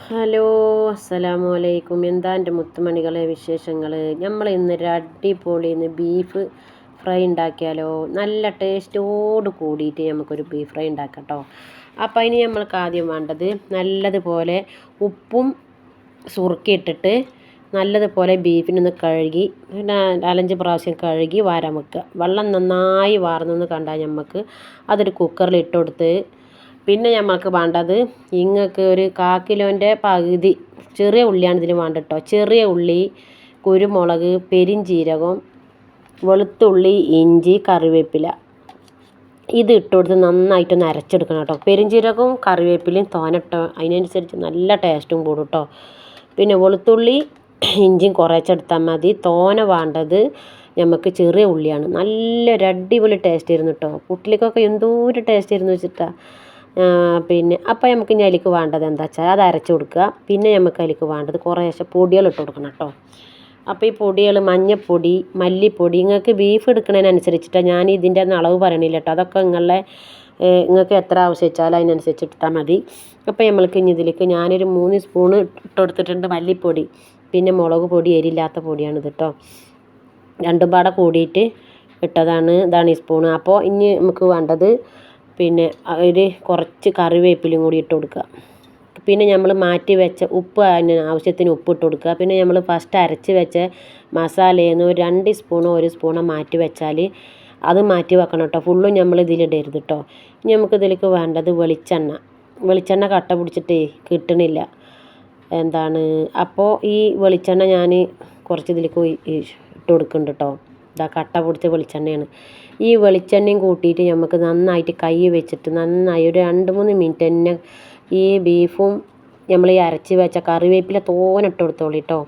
Hello, അസ്സലാമു അലൈക്കും. എന്താ എൻ്റെ മുത്തുമണികളെ വിശേഷങ്ങൾ? നമ്മൾ ഇന്നൊരു അടിപൊളി ബീഫ് ഫ്രൈ ഉണ്ടാക്കിയാലോ? നല്ല ടേസ്റ്റോട് കൂടിയിട്ട് നമുക്കൊരു ബീഫ് ഫ്രൈ ഉണ്ടാക്കാം കേട്ടോ. അപ്പോൾ അതിന് നമ്മൾക്ക് ആദ്യം വേണ്ടത് നല്ലതുപോലെ ഉപ്പും സുറുക്കി ഇട്ടിട്ട് നല്ലതുപോലെ ബീഫിനൊന്ന് കഴുകി 4-5 പ്രാവശ്യം കഴുകി വാരാൻ വെക്കുക. വെള്ളം നന്നായി വാർന്നെന്ന് കണ്ടാൽ നമുക്ക് അതൊരു കുക്കറിൽ ഇട്ട് കൊടുത്ത് പിന്നെ നമ്മൾക്ക് വേണ്ടത് ഇങ്ങക്ക് ഒരു 1/4 കിലോൻ്റെ പകുതി ചെറിയ ഉള്ളിയാണ് ഇതിന് വേണ്ടത് കേട്ടോ. ചെറിയ ഉള്ളി, കുരുമുളക്, പെരിഞ്ചീരകം, വെളുത്തുള്ളി, ഇഞ്ചി, കറിവേപ്പില ഇത് ഇട്ട് കൊടുത്ത് നന്നായിട്ടൊന്ന് അരച്ചെടുക്കണം കേട്ടോ. പെരിഞ്ചീരകവും കറിവേപ്പിലയും തോനട്ടോ, അതിനനുസരിച്ച് നല്ല ടേസ്റ്റും കൂടും കേട്ടോ. പിന്നെ വെളുത്തുള്ളി ഇഞ്ചിയും കുറച്ചെടുത്താൽ മതി. തോന വേണ്ടത് നമുക്ക് ചെറിയ ഉള്ളിയാണ്. നല്ലൊരു അടിപൊളി ടേസ്റ്റ് ആയിരുന്നു കേട്ടോ. പുട്ടിലേക്കൊക്കെ എന്തോരം ടേസ്റ്റ് ആയിരുന്നു വെച്ചിട്ടാ. പിന്നെ അപ്പോൾ നമുക്ക് ഇനി അതിലേക്ക് വേണ്ടത് എന്താ വെച്ചാൽ അത് അരച്ച് കൊടുക്കുക. പിന്നെ നമുക്ക് അതിലേക്ക് വേണ്ടത് കുറേശ്ശെ പൊടികൾ ഇട്ട് കൊടുക്കണം കേട്ടോ. അപ്പോൾ ഈ പൊടികൾ മഞ്ഞൾപ്പൊടി, മല്ലിപ്പൊടി, നിങ്ങൾക്ക് ബീഫ് എടുക്കുന്നതിനനുസരിച്ചിട്ടാണ്, ഞാൻ ഇതിൻ്റെ അളവ് പറയണില്ല കേട്ടോ. അതൊക്കെ നിങ്ങൾക്ക് എത്ര ആവശ്യം വെച്ചാൽ അതിനനുസരിച്ച് ഇട്ടാൽ മതി. അപ്പോൾ നമ്മൾക്ക് ഇനി ഇതിലേക്ക് ഞാനൊരു 3 സ്പൂണ് ഇട്ട് കൊടുത്തിട്ടുണ്ട് മല്ലിപ്പൊടി. പിന്നെ മുളക് പൊടി, എരിയില്ലാത്ത പൊടിയാണിത് കേട്ടോ. രണ്ടും പാടെ കൂടിയിട്ട് ഇട്ടതാണ്. ഇതാണ് ഈ സ്പൂണ്. അപ്പോൾ ഇനി നമുക്ക് വേണ്ടത് പിന്നെ ഒരു കുറച്ച് കറിവേപ്പിലയും കൂടി ഇട്ട് കൊടുക്കുക. പിന്നെ നമ്മൾ മാറ്റി വെച്ച ഉപ്പ്, അതിന് ആവശ്യത്തിന് ഉപ്പ് ഇട്ട് കൊടുക്കുക. പിന്നെ നമ്മൾ ഫസ്റ്റ് അരച്ച് വെച്ച മസാലയിൽ നിന്ന് ഒരു 2 സ്പൂണോ 1 സ്പൂണോ മാറ്റി വെച്ചാൽ അത് മാറ്റി വെക്കണം കേട്ടോ. ഫുള്ളും നമ്മൾ ഇതിലിടരുത് കേട്ടോ. ഇനി നമുക്ക് ഇതിലേക്ക് വേണ്ടത് വെളിച്ചെണ്ണ കട്ട പിടിച്ചിട്ട് കിട്ടണില്ല. അപ്പോൾ ഈ വെളിച്ചെണ്ണ ഞാൻ കുറച്ച് ഇതിലേക്ക് ഇട്ട് കൊടുക്കുന്നുണ്ട് കേട്ടോ. ഇതാ കട്ട പിടിച്ച വെളിച്ചെണ്ണയാണ്. ഈ വെളിച്ചെണ്ണയും കൂട്ടിയിട്ട് നമുക്ക് നന്നായിട്ട് കൈ വെച്ചിട്ട് നന്നായി ഒരു 2-3 മിനിറ്റ് തന്നെ ഈ ബീഫും നമ്മൾ ഈ അരച്ച് വെച്ച കറിവേപ്പില തോനിട്ട് കൊടുത്തോളൂ കേട്ടോ.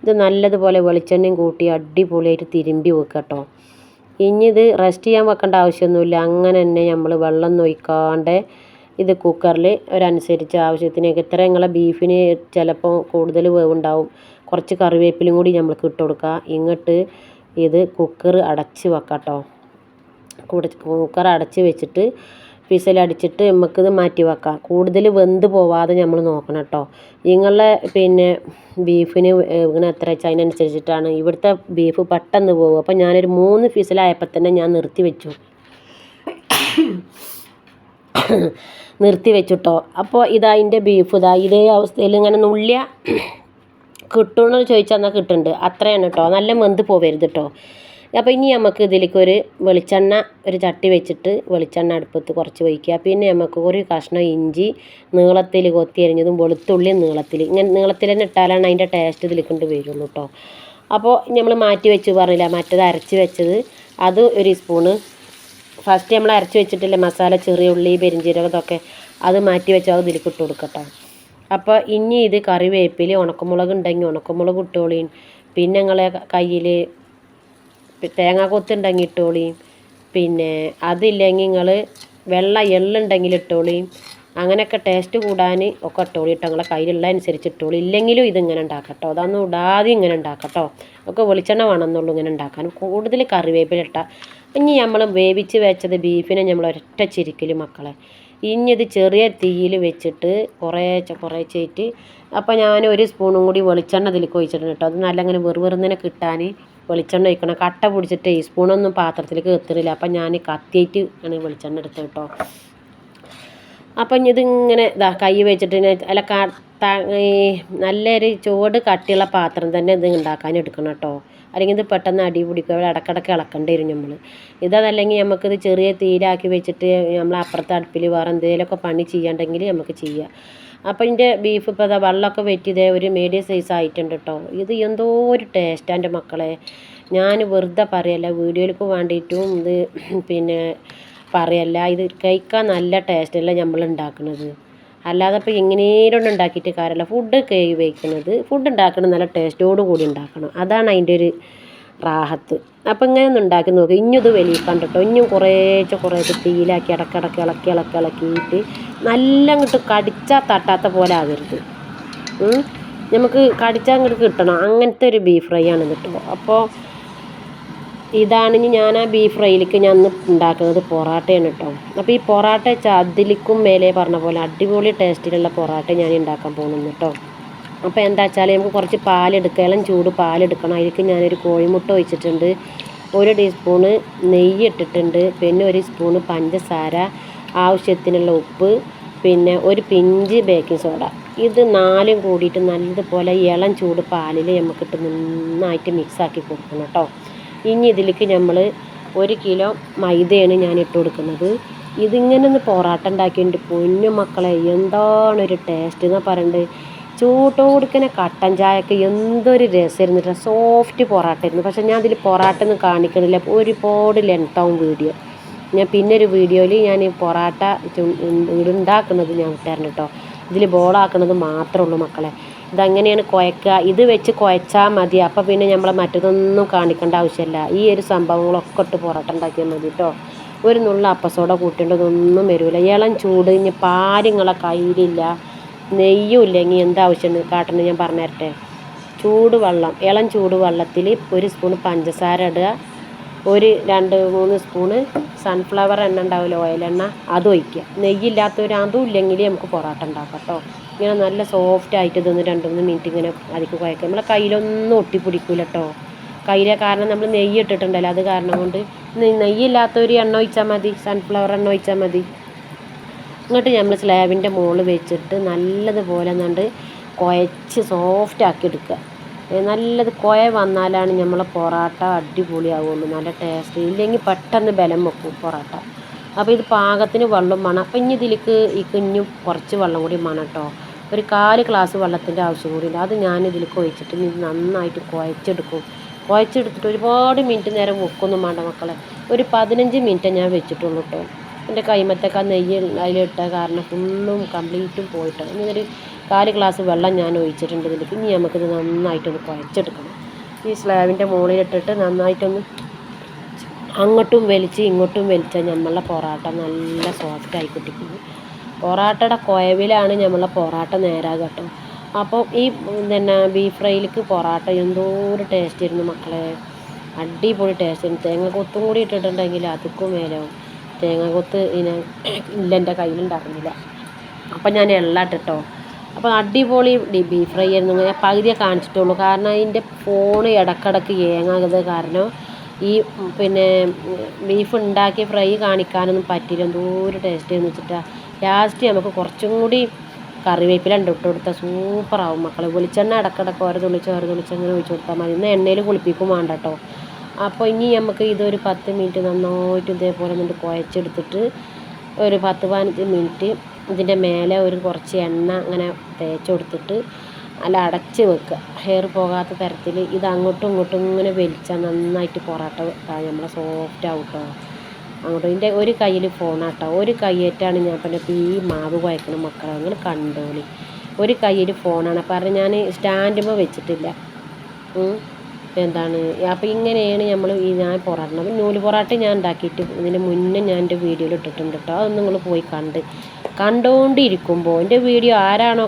ഇത് നല്ലതുപോലെ വെളിച്ചെണ്ണയും കൂട്ടി അടിപൊളിയായിട്ട് തിരുമ്പി വെക്കുക കേട്ടോ. ഇനി ഇത് റെസ്റ്റ് ചെയ്യാൻ വെക്കേണ്ട ആവശ്യമൊന്നുമില്ല. അങ്ങനെ തന്നെ നമ്മൾ വെള്ളം ഒഴിക്കാണ്ട് ഇത് കുക്കറിൽ ഒരനുസരിച്ച് ആവശ്യത്തിനൊക്കെ ഇത്ര നിങ്ങളെ ബീഫിന് ചിലപ്പോൾ കൂടുതൽ വേവുണ്ടാവും. കുറച്ച് കറിവേപ്പിലും കൂടി നമ്മൾക്ക് ഇട്ട് കൊടുക്കുക. ഇങ്ങോട്ട് ഇത് കുക്കർ അടച്ച് വെക്കാം കേട്ടോ. കുക്കർ അടച്ച് വെച്ചിട്ട് വിസിലടിച്ചിട്ട് നമുക്കിത് മാറ്റി വെക്കാം. കൂടുതൽ വെന്ത് പോവാതെ നമ്മൾ നോക്കണം കേട്ടോ. നിങ്ങളുടെ ബീഫിന് ഇങ്ങനെ എത്ര വെച്ചാൽ അതിനനുസരിച്ചിട്ടാണ്. ഇവിടുത്തെ ബീഫ് പെട്ടെന്ന് പോകും. അപ്പോൾ ഞാനൊരു 3 വിസിലായപ്പോൾ തന്നെ ഞാൻ നിർത്തി വെച്ചു കേട്ടോ. അപ്പോൾ അതിൻ്റെ ബീഫ് ഇതേ അവസ്ഥയിൽ ഇങ്ങനെ നുള്ളിയ കിട്ടുമെന്ന് ചോദിച്ചാൽ എന്നാൽ കിട്ടുന്നുണ്ട്. അത്രയാണ് കേട്ടോ. നല്ല വെന്ത് പോവരുത് കേട്ടോ. അപ്പോൾ ഇനി നമുക്ക് ഇതിലേക്ക് വെളിച്ചെണ്ണ ഒരു ചട്ടി വെച്ചിട്ട് വെളിച്ചെണ്ണ അടുപ്പത്ത് കുറച്ച് ഒഴിക്കുക. പിന്നെ നമുക്ക് ഒരു കഷ്ണം ഇഞ്ചി നീളത്തിൽ കൊത്തി അരിഞ്ഞതും വെളുത്തുള്ളി ഇങ്ങനെ നീളത്തിൽ തന്നെ ഇട്ടാലാണ് അതിൻ്റെ ടേസ്റ്റ് ഇതിലേക്ക് വരുള്ളൂ കേട്ടോ. അപ്പോൾ നമ്മൾ മാറ്റി വെച്ച് പറഞ്ഞില്ല, മറ്റേത് അരച്ച് വെച്ചത് അത് 1 സ്പൂണ്. ഫസ്റ്റ് നമ്മൾ അരച്ച് വെച്ചിട്ടില്ല മസാല, ചെറിയ ഉള്ളി, പെരിഞ്ചീരകം ഇതൊക്കെ അത് മാറ്റി വെച്ചാൽ അത് ഇതിലേക്ക് ഇട്ട് കൊടുക്കട്ടോ. അപ്പോൾ ഇനി ഇത് കറിവേപ്പില, ഉണക്കമുളക് ഉണ്ടെങ്കിൽ ഉണക്കമുളക് ഇട്ടോളിയും. പിന്നെ നിങ്ങളെ കയ്യിൽ തേങ്ങാ കൊത്തുണ്ടെങ്കിൽ ഇട്ടോളിയും. പിന്നെ അതില്ലെങ്കിൽ നിങ്ങൾ വെള്ള എള്ളുണ്ടെങ്കിൽ ഇട്ടോളിയും. അങ്ങനെയൊക്കെ ടേസ്റ്റ് കൂടാൻ ഒക്കെ ഇട്ടോളി കേട്ടോ. നിങ്ങളെ കയ്യിലുള്ള അനുസരിച്ച് ഇട്ടോളി. ഇല്ലെങ്കിലും ഇതിങ്ങനെ ഉണ്ടാക്കട്ടോ. അതൊന്നും ഇടാതെ ഇങ്ങനെ ഉണ്ടാക്കട്ടോ. ഒക്കെ വെളിച്ചെണ്ണ വേണമെന്നുള്ളൂ ഇങ്ങനെ ഉണ്ടാക്കാൻ. കൂടുതൽ കറിവേപ്പില ഇട്ടാൽ ഇനി നമ്മൾ വേവിച്ച് വെച്ചത് ബീഫിനെ നമ്മൾ ഒരൊറ്റ ചിരിക്കൽ മക്കളെ. ഇനി ഇത് ചെറിയ തീയിൽ വെച്ചിട്ട് കുറേശ്ശായിട്ട് അപ്പോൾ ഞാൻ 1 സ്പൂണും കൂടി വെളിച്ചെണ്ണ ഇതിലേക്ക് ഒഴിച്ചിട്ടുണ്ട് കേട്ടോ. അത് നല്ല അങ്ങനെ വെറുതെ കിട്ടാൻ വെളിച്ചെണ്ണ ഒഴിക്കണം. കട്ട പിടിച്ചിട്ട് ഈ സ്പൂണൊന്നും പാത്രത്തിലേക്ക് എത്തുന്നില്ല. അപ്പം ഞാൻ കത്തിയിട്ട് ആണ് വെളിച്ചെണ്ണ എടുത്തത് കേട്ടോ. അപ്പം ഇതിങ്ങനെ കൈ വെച്ചിട്ട് അല്ല നല്ലൊരു ചുവട് കട്ടിയുള്ള പാത്രം തന്നെ ഇത് ഉണ്ടാക്കാൻ എടുക്കണം കേട്ടോ. അല്ലെങ്കിൽ ഇത് പെട്ടെന്ന് അടി പിടിക്കുക. ഇടക്കിടക്ക് ഇളക്കേണ്ടി വരും നമ്മൾ. ഇതല്ലെങ്കിൽ നമുക്കിത് ചെറിയ തീയിലാക്കി വെച്ചിട്ട് നമ്മൾ അപ്പുറത്തെ അടുപ്പിൽ വേറെ എന്തെങ്കിലുമൊക്കെ പണി ചെയ്യാണ്ടെങ്കിൽ നമുക്ക് ചെയ്യാം. അപ്പോൾ ഇതിൻ്റെ ബീഫ് ഇപ്പോൾ വെള്ളമൊക്കെ വെറ്റിതേ ഒരു മീഡിയം സൈസ് ആയിട്ടുണ്ട് കേട്ടോ. ഇത് എന്തോ ഒരു ടേസ്റ്റ് എൻ്റെ മക്കളെ. ഞാൻ വെറുതെ പറയല്ല, വീഡിയോയിലേക്ക് വേണ്ടിയിട്ടും ഇത് പറയല്ല. ഇത് കഴിക്കാൻ നല്ല ടേസ്റ്റല്ല നമ്മൾ ഉണ്ടാക്കുന്നത്. അല്ലാതെ ഇപ്പോൾ എങ്ങനെയും ഉണ്ടാക്കിയിട്ട് കാര്യമല്ല. ഫുഡ് ഉണ്ടാക്കണം നല്ല ടേസ്റ്റോട് കൂടി ഉണ്ടാക്കണം. അതാണ് അതിൻ്റെ ഒരു റാഹത്ത്. അപ്പോൾ ഇങ്ങനെ ഒന്ന് ഉണ്ടാക്കി നോക്കുക. ഇനി ഇത് വലിയിക്കാണ്ട് കേട്ടോ. ഇനിയും കുറേശ്ശെ തീയിലാക്കി ഇടക്കിടക്ക് ഇളക്കിയിട്ട് നല്ല അങ്ങോട്ട് കടിച്ചാൽ തട്ടാത്ത പോലെ ആകരുത്. നമുക്ക് കടിച്ചാൽ അങ്ങോട്ട് കിട്ടണം. അങ്ങനത്തെ ഒരു ബീഫ് ഫ്രൈ ആണ് കേട്ടോ. അപ്പോൾ ഇതാണ് ഇനി ഞാൻ ആ ബീഫ് ഫ്രൈയിലേക്ക് ഞാൻ ഇന്ന് ഉണ്ടാക്കുന്നത് പൊറാട്ടയാണ് കേട്ടോ. അപ്പോൾ ഈ പൊറാട്ട വെച്ചാൽ അതിലേക്കും മേലെ പറഞ്ഞ പോലെ അടിപൊളി ടേസ്റ്റിലുള്ള പൊറാട്ട ഞാൻ ഉണ്ടാക്കാൻ പോകുന്നു കേട്ടോ. അപ്പോൾ എന്താ വെച്ചാൽ നമുക്ക് കുറച്ച് പാലെടുക്കുക, ഇളം ചൂട് പാലെടുക്കണം. അതിലേക്ക് ഞാനൊരു കോഴിമുട്ട ഒഴിച്ചിട്ടുണ്ട്, 1 ടീസ്പൂണ് നെയ്യ് ഇട്ടിട്ടുണ്ട്, പിന്നെ 1 സ്പൂണ് പഞ്ചസാര, ആവശ്യത്തിനുള്ള ഉപ്പ്, പിന്നെ ഒരു പിഞ്ച് ബേക്കിംഗ് സോഡ. ഇത് 4ഉം കൂടിയിട്ട് നല്ലതുപോലെ ഇളം ചൂട് പാലിൽ നമുക്കിട്ട് നന്നായിട്ട് മിക്സാക്കി കൊടുക്കണം കേട്ടോ. ഇനി ഇതിലേക്ക് നമ്മൾ 1 കിലോ മൈദയാണ് ഞാൻ ഇട്ട് കൊടുക്കുന്നത്. ഇതിങ്ങനെ ഒന്ന് പൊറാട്ട ഉണ്ടാക്കിയിട്ട് പൊന്നു മക്കളെ എന്താണൊരു ടേസ്റ്റ് എന്നാ പറയണ്ടത്. ചൂട്ടോടുക്കനെ കട്ടൻ ചായക്ക് എന്തൊരു രസമായിരുന്നു, സോഫ്റ്റ് പൊറാട്ട ആയിരുന്നു. പക്ഷേ ഞാൻ അതിൽ പൊറാട്ട ഒന്നും കാണിക്കണില്ല, ഒരുപാട് ലെങ്താവും വീഡിയോ. ഞാൻ പിന്നെ ഒരു വീഡിയോയിൽ ഞാൻ പൊറാട്ട ഉണ്ടാക്കുന്നത് ഞാൻ വിട്ടായിരുന്നു കേട്ടോ. ഇതിൽ ബോളാക്കുന്നത് മാത്രമേ ഉള്ളൂ മക്കളെ. ഇതങ്ങനെയാണ് കുഴക്കുക, ഇത് വെച്ച് കുഴച്ചാൽ മതി. അപ്പോൾ പിന്നെ നമ്മൾ മറ്റതൊന്നും കാണിക്കേണ്ട ആവശ്യമില്ല. ഈ ഒരു സംഭവങ്ങളൊക്കെ ഇട്ട് പൊറോട്ട ഉണ്ടാക്കിയാൽ മതി കേട്ടോ. ഒരു നുള്ള അപ്പസോഡ കൂട്ടേണ്ടതൊന്നും വരില്ല. ഇളം ചൂട് ഇനി പാലിങ്ങളെ കയ്യിലില്ല, നെയ്യും ഇല്ലെങ്കിൽ എന്താവശ്യമുണ്ട് കാട്ടണം ഞാൻ പറഞ്ഞു തരട്ടെ. ചൂടുവെള്ളം, ഇളം ചൂടുവെള്ളത്തിൽ 1 സ്പൂൺ പഞ്ചസാര ഇടുക, 2-3 സ്പൂണ് സൺഫ്ലവർ എണ്ണ ഉണ്ടാവില്ല, ഓയിലെണ്ണ, അത് ഒഴിക്കുക. നെയ്യില്ലാത്തവർ അതും ഇല്ലെങ്കിൽ നമുക്ക് പൊറോട്ട ഉണ്ടാക്കാം കേട്ടോ. ഇങ്ങനെ നല്ല സോഫ്റ്റ് ആയിട്ട് ഇതൊന്ന് 2-3 മിനിറ്റ് ഇങ്ങനെ അതിക്ക് കുഴക്കുക. നമ്മളെ കയ്യിലൊന്നും ഒട്ടിപ്പിടിക്കില്ല കേട്ടോ. കയ്യിലെ കാരണം നമ്മൾ നെയ്യ് ഇട്ടിട്ടുണ്ടല്ലോ, അത് കാരണം കൊണ്ട് നെയ്യില്ലാത്തൊരു എണ്ണ ഒഴിച്ചാൽ മതി, സൺഫ്ലവർ എണ്ണ ഒഴിച്ചാൽ മതി. എന്നിട്ട് നമ്മൾ സ്ലാബിൻ്റെ മുകളിൽ വെച്ചിട്ട് നല്ലതുപോലെ നണ്ട് കുഴച്ച് സോഫ്റ്റ് ആക്കി എടുക്കുക. നല്ലത് കുഴ വന്നാലാണ് നമ്മളെ പൊറാട്ട അടിപൊളിയാവുള്ളൂ, നല്ല ടേസ്റ്റ്. ഇല്ലെങ്കിൽ പെട്ടെന്ന് ബലം വെക്കും പൊറാട്ട. അപ്പോൾ ഇത് പാകത്തിന് വെള്ളം വേണം. അപ്പം ഇനി ഇതിലേക്ക് ഇനിയും കുറച്ച് വെള്ളം കൂടി വേണം കേട്ടോ. ഒരു 1/4 ഗ്ലാസ് വെള്ളത്തിൻ്റെ ആവശ്യം കൂടി ഉണ്ട്. അത് ഞാൻ ഇതിലേക്ക് ഒഴിച്ചിട്ട് ഇത് നന്നായിട്ട് കുഴച്ചെടുക്കും. കുഴച്ചെടുത്തിട്ട് ഒരുപാട് മിനിറ്റ് നേരം വെക്കൊന്നും വേണ്ട മക്കളെ, ഒരു 15 മിനിറ്റ് ഞാൻ വെച്ചിട്ടുള്ളൂ കേട്ടോ. എൻ്റെ കൈമത്തൊക്കെ ആ നെയ്യ് അതിലിട്ട കാരണം ഫുള്ളും കംപ്ലീറ്റും പോയിട്ട് ഇനി ഒരു 1/4 ഗ്ലാസ് വെള്ളം ഞാൻ ഒഴിച്ചിട്ടുണ്ട് ഇതിലേക്ക്. ഇനി നമുക്കിത് നന്നായിട്ടൊന്ന് കുഴച്ചെടുക്കണം. ഈ സ്ലാബിൻ്റെ മുകളിലിട്ടിട്ട് നന്നായിട്ടൊന്ന് അങ്ങോട്ടും വലിച്ച് ഇങ്ങോട്ടും വലിച്ചാൽ നമ്മളെ പൊറാട്ട നല്ല സോഫ്റ്റായി കിട്ടിക്കുന്നു. പൊറാട്ടയുടെ കുഴവിലാണ് നമ്മളെ പൊറാട്ട നേരാകുക കേട്ടോ. അപ്പോൾ ഈ ബീഫ് ഫ്രൈയിലേക്ക് പൊറാട്ട എന്തോരം ടേസ്റ്റ് ആയിരുന്നു മക്കളെ, അടിപൊളി ടേസ്റ്റ് ആയിരുന്നു. തേങ്ങാക്കൊത്തും കൂടി ഇട്ടിട്ടുണ്ടെങ്കിൽ അതുക്കും മേലാവും. തേങ്ങാക്കൊത്ത് ഇല്ല, എൻ്റെ കയ്യിലുണ്ടായിരുന്നില്ല, അപ്പം ഞാൻ എല്ലാം ഇട്ടിട്ടോ. അപ്പോൾ അടിപൊളി ബീഫ് ഫ്രൈ ആയിരുന്നു. ഞാൻ പകുതിയെ കാണിച്ചിട്ടുള്ളൂ, കാരണം അതിൻ്റെ ഫോൺ ഇടക്കിടക്ക് ഏങ്ങാകുന്നത് കാരണം ഈ ബീഫ് ഉണ്ടാക്കി ഫ്രൈ കാണിക്കാനൊന്നും പറ്റില്ല. എന്തോരം ടേസ്റ്റ് എന്ന് വെച്ചിട്ടാണ്. ലാസ്റ്റ് നമുക്ക് കുറച്ചും കൂടി കറിവേപ്പില ഇട്ട് കൊടുത്താൽ സൂപ്പറാവും മക്കളെ. വെളിച്ചെണ്ണ ഇടക്കിടക്ക് ഓരോ തുള്ളിച്ച് അങ്ങനെ ഒഴിച്ച് കൊടുത്താൽ മതി. ഇന്ന് എണ്ണയിൽ കുളിപ്പിക്കും വേണ്ട കേട്ടോ. അപ്പോൾ ഇനി നമുക്ക് ഇതൊരു 10 മിനിറ്റ് നന്നായിട്ട് ഇതേപോലെ എന്നിട്ട് കുഴച്ചെടുത്തിട്ട് ഒരു 10-15 മിനിറ്റ് ഇതിൻ്റെ മേലെ കുറച്ച് എണ്ണ അങ്ങനെ തേച്ച് കൊടുത്തിട്ട് അല്ല അടച്ച് വെക്കുക, ഹെയർ പോകാത്ത തരത്തിൽ. ഇത് അങ്ങോട്ടും ഇങ്ങോട്ടും ഇങ്ങനെ വലിച്ചാൽ നന്നായിട്ട് പൊറാട്ട നമ്മളെ സോഫ്റ്റ് ആവും കേട്ടോ. അങ്ങോട്ടും ഇതിൻ്റെ ഒരു കയ്യിൽ ഫോണാട്ടോ, ഒരു കയ്യേറ്റാണ് ഞാൻ പറഞ്ഞപ്പോൾ ഈ മാവ് കുഴക്കണം മക്കളെ, നിങ്ങൾ കണ്ടോളി. ഒരു കയ്യിൽ ഫോണാണ് പറഞ്ഞ് ഞാൻ സ്റ്റാൻഡുമ്പോൾ വെച്ചിട്ടില്ല. അപ്പോൾ ഇങ്ങനെയാണ് ഞാൻ പൊറാട്ട നൂല് പൊറാട്ട ഞാൻ ഉണ്ടാക്കിയിട്ട് ഇതിന് മുന്നേ ഞാൻ എൻ്റെ വീഡിയോയിൽ ഇട്ടിട്ടുണ്ട് കേട്ടോ. അത് നിങ്ങൾ പോയി കണ്ടുകൊണ്ടിരിക്കുമ്പോൾ എൻ്റെ വീഡിയോ ആരാണോ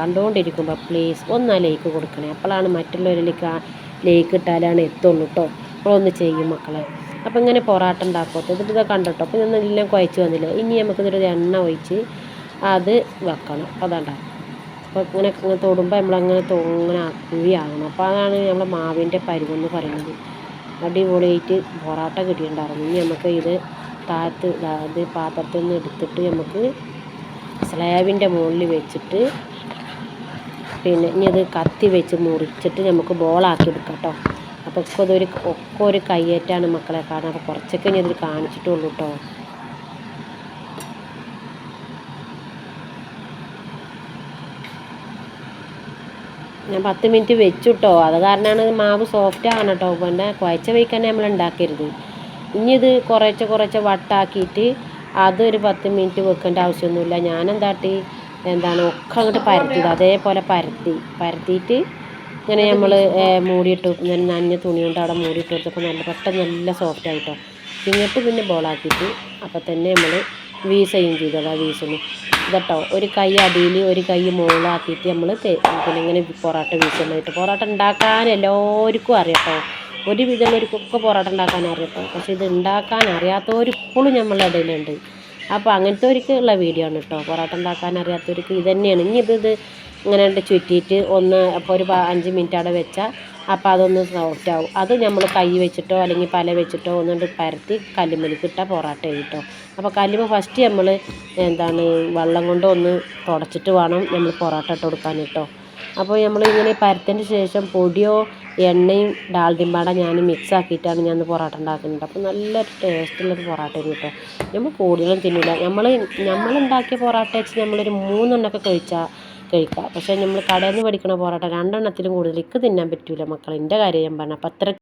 കണ്ടുകൊണ്ടിരിക്കുമ്പോൾ പ്ലീസ് ഒന്ന് ലൈക്ക് കൊടുക്കണേ. അപ്പോഴാണ് മറ്റുള്ളവരിലേക്ക് ലൈക്ക് ഇട്ടാലാണ് എത്തുള്ളൂ കേട്ടോ. നമ്മളൊന്ന് ചെയ്യും മക്കളെ. അപ്പോൾ ഇങ്ങനെ പൊറാട്ട ഉണ്ടാക്കട്ടെ. ഇതൊക്കെ കണ്ടോ. അപ്പോൾ ഞാൻ എല്ലാം കുഴച്ച് വന്നില്ല. ഇനി നമുക്കിതൊരു എണ്ണ ഒഴിച്ച് അത് വെക്കണം. അതാണ്ടാ. അപ്പോൾ ഇങ്ങനെ തൊടുമ്പോൾ നമ്മളങ്ങനെ കുഴിയാകണം. അപ്പോൾ അതാണ് നമ്മളെ മാവിൻ്റെ പരുവെന്ന് പറയുന്നത്. അടിപൊളിയായിട്ട് പൊറാട്ട കിട്ടിയിട്ടുണ്ടായിരുന്നു. ഇനി നമുക്ക് ഇത് പാത്രത്തിൽ നിന്ന് എടുത്തിട്ട് നമുക്ക് സ്ലാബിൻ്റെ മുകളിൽ വെച്ചിട്ട് ഇനി അത് കത്തി വെച്ച് മുറിച്ചിട്ട് നമുക്ക് ബോളാക്കി എടുക്കാം കേട്ടോ. അപ്പോൾ ഒക്കെ ഒരു കയ്യേറ്റാണ് മക്കളെ കാരണം. അപ്പോൾ കുറച്ചൊക്കെ ഇനി അതിൽ കാണിച്ചിട്ടുള്ളൂ കേട്ടോ. ഞാൻ 10 മിനിറ്റ് വെച്ചു കേട്ടോ. അത് കാരണമാണ് മാവ് സോഫ്റ്റ് ആകണം കേട്ടോ. പിന്നെ കുഴച്ച വയ്ക്കാൻ നമ്മൾ ഉണ്ടാക്കരുത്. ഇനി ഇത് കുറച്ച് വട്ടാക്കിയിട്ട് അതൊരു 10 മിനിറ്റ് വെക്കേണ്ട ആവശ്യമൊന്നുമില്ല. ഞാനെന്താട്ടി ഒക്കെ അങ്ങോട്ട് പരത്തിയത് അതേപോലെ പരത്തിയിട്ട് ഇങ്ങനെ നമ്മൾ മൂടിയിട്ട് നനഞ്ഞ തുണി കൊണ്ട് അവിടെ മൂടിയിട്ട് കൊടുത്തപ്പോൾ പെട്ടെന്ന് നല്ല സോഫ്റ്റ് ആയിട്ടോ. ഇങ്ങോട്ട് പിന്നെ ബോളാക്കിയിട്ട് അപ്പം തന്നെ നമ്മൾ വീസ് ചെയ്യും ചെയ്തു. അതാ വീസൊന്നും ഇതട്ടോ. ഒരു കൈ അടിയിൽ ഒരു കൈ മുകളിലാക്കിയിട്ട് നമ്മൾ ഇങ്ങനെ പൊറാട്ട വീസുണ്ടായിട്ട് പൊറാട്ട ഉണ്ടാക്കാൻ എല്ലാവർക്കും അറിയാം കേട്ടോ. ഒരുവിധമുള്ളവർക്കൊക്കെ പൊറോട്ട ഉണ്ടാക്കാൻ അറിയട്ടോ. പക്ഷെ ഇത് ഉണ്ടാക്കാൻ അറിയാത്തവരിപ്പോഴും നമ്മളുടെ ഇടയിലുണ്ട്. അപ്പോൾ അങ്ങനത്തെവർക്കുള്ള വീഡിയോ ആണ് കേട്ടോ. പൊറോട്ട ഉണ്ടാക്കാൻ അറിയാത്തവർക്ക് ഇത് തന്നെയാണ്. ഇനി ഇത് ഇങ്ങനെ ചുറ്റിയിട്ട് അപ്പോൾ ഒരു 5 മിനിറ്റ് അവിടെ വെച്ചാൽ അപ്പോൾ അതൊന്ന് സോഫ്റ്റ് ആവും. അത് നമ്മൾ കൈ വെച്ചിട്ടോ അല്ലെങ്കിൽ പല വെച്ചിട്ടോ ഒന്നുകൊണ്ട് പരത്തി കല്ലുമ്മലേക്ക് ഇട്ടാൽ പൊറോട്ട കേട്ടോ. അപ്പോൾ കല്ലുമ്മ ഫസ്റ്റ് നമ്മൾ വെള്ളം കൊണ്ട് ഒന്ന് തുടച്ചിട്ട് വേണം നമ്മൾ പൊറോട്ട ഇട്ട് കൊടുക്കാൻ കേട്ടോ. അപ്പോൾ നമ്മൾ ഇങ്ങനെ പരത്തിൻ്റെ ശേഷം പൊടിയോ എണ്ണയും ഡാൽഡയും പാട ഞാൻ മിക്സ് ആക്കിയിട്ടാണ് ഞാൻ പൊറോട്ട ഉണ്ടാക്കുന്നുണ്ട്. അപ്പോൾ നല്ലൊരു ടേസ്റ്റുള്ളൊരു പൊറോട്ട കേട്ടോ. നമ്മൾ കൂടുതലും തിന്നില്ല. നമ്മളുണ്ടാക്കിയ പൊറോട്ട വെച്ച് നമ്മളൊരു 3 എണ്ണമൊക്കെ കഴിക്കാം. പക്ഷേ നമ്മൾ കടയിൽ നിന്ന് മേടിക്കണ പൊറോട്ട 2 എണ്ണത്തിലും കൂടുതൽ തിന്നാൻ പറ്റില്ല മക്കളെ. എൻ്റെ കാര്യം ഞാൻ പറഞ്ഞു. അപ്പോൾ അത്ര